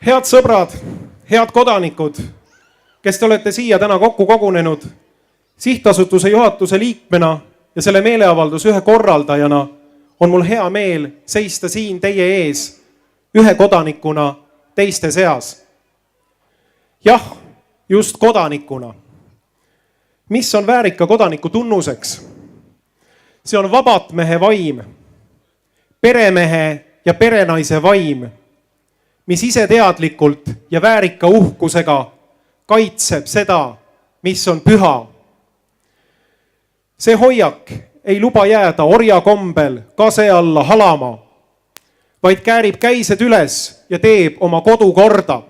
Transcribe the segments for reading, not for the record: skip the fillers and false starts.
Head sõbrad, head kodanikud, kes te olete siia täna kokku kogunenud, sihtasutuse juhatuse liikmena ja selle meeleavalduse ühe korraldajana on mul hea meel seista siin teie ees ühe kodanikuna teiste seas. Jah, just kodanikuna. Mis on väärika kodaniku tunnuseks? See on vabatmehe vaim, peremehe ja perenaise vaim, mis iseteadlikult ja väärika uhkusega kaitseb seda, mis on püha. See hoiak ei luba jääda orja kombel kase alla halama, vaid käärib käised üles ja teeb oma kodu korda.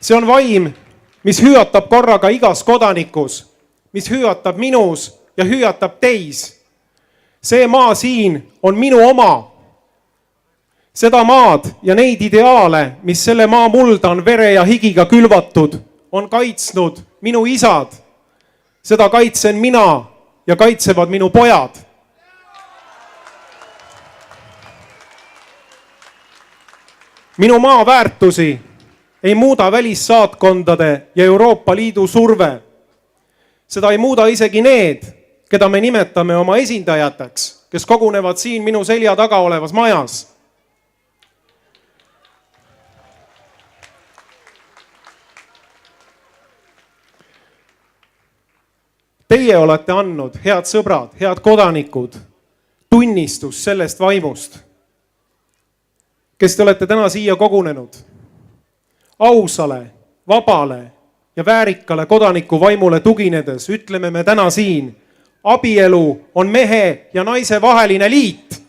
See on vaim, mis hüüatab korraga igas kodanikus, mis hüüatab minus ja hüüatab teis. See maa siin on minu oma. Seda maad ja neid ideaale, mis selle maa mulda on vere ja higiga külvatud, on kaitsnud minu isad. Seda kaitsen mina ja kaitsevad minu pojad. Minu maa väärtusi ei muuda välissaatkondade ja Euroopa Liidu surve. Seda ei muuda isegi need, keda me nimetame oma esindajateks, kes kogunevad siin minu selja taga olevas majas. Teie olete andnud, head sõbrad, head kodanikud, tunnistus sellest vaimust, kes te olete täna siia kogunenud. Ausale, vabale ja väärikale kodaniku vaimule tuginedes ütleme me täna siin, abielu on mehe ja naise vaheline liit.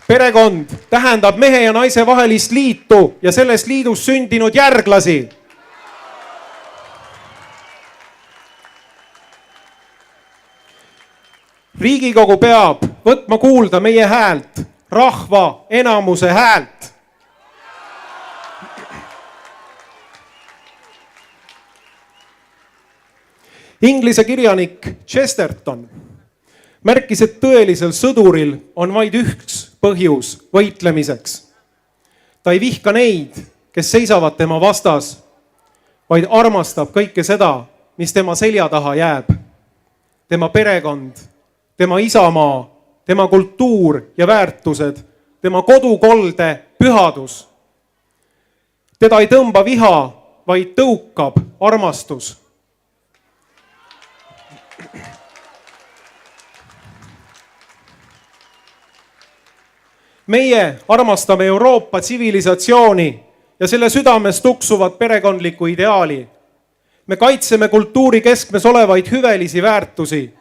Perekond tähendab mehe ja naise vahelist liitu ja sellest liidus sündinud järglasi. Riigikogu peab võtma kuulda meie häält, rahva enamuse häält. Inglise kirjanik Chesterton märkis, et tõelisel sõduril on vaid üks põhjus võitlemiseks. Ta ei vihka neid, kes seisavad tema vastas, vaid armastab kõike seda, mis tema selja taha jääb. Tema perekond, tema isamaa, tema kultuur ja väärtused, tema kodukolde pühadus. Teda ei tõmba viha, vaid tõukab armastus. Meie armastame Euroopa tsivilisatsiooni ja selle südames tuksuvat perekondlikku ideaali. Me kaitseme kultuuri keskmes olevaid hüvelisi väärtusi.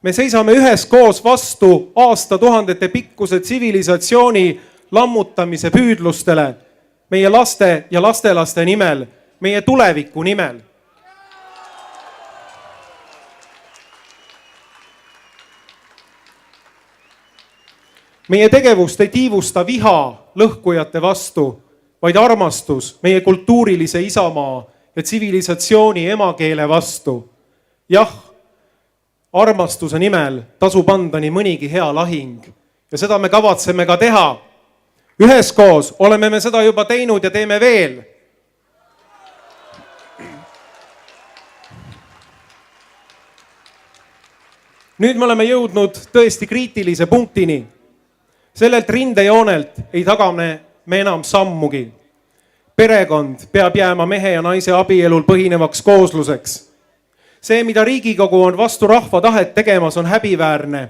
Me seisame üheskoos vastu aastatuhandete pikkuse tsivilisatsiooni lammutamise püüdlustele, meie laste ja lastelaste nimel, meie tuleviku nimel. Meie tegevust ei tiivusta viha lõhkujate vastu, vaid armastus meie kultuurilise isamaa ja tsivilisatsiooni emakeele vastu. Jah, armastuse nimel tasub anda nii mõnigi hea lahing ja seda me kavatseme ka teha. Üheskoos oleme me seda juba teinud ja teeme veel. Nüüd me oleme jõudnud tõesti kriitilise punktini. Sellelt rindejoonelt ei tagane me enam sammugi. Perekond peab jääma mehe ja naise abielul põhinevaks koosluseks. See, mida Riigikogu on vastu rahva tahet tegemas, on häbiväärne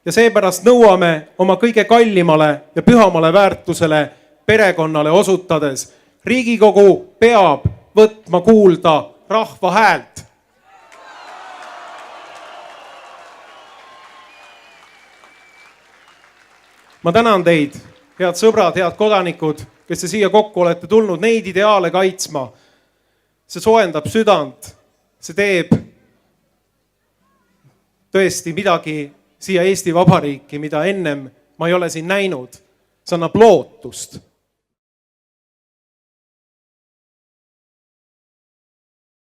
ja seepärast nõuame oma kõige kallimale ja pühamale väärtusele perekonnale osutades. Riigikogu peab võtma kuulda rahva häält. Ma tänan teid, head sõbrad, head kodanikud, kes te siia kokku olete tulnud neid ideaale kaitsma. See soojendab südant, see teeb tõesti midagi siia Eesti Vabariiki, mida ennem ma ei ole siin näinud. See annab lootust.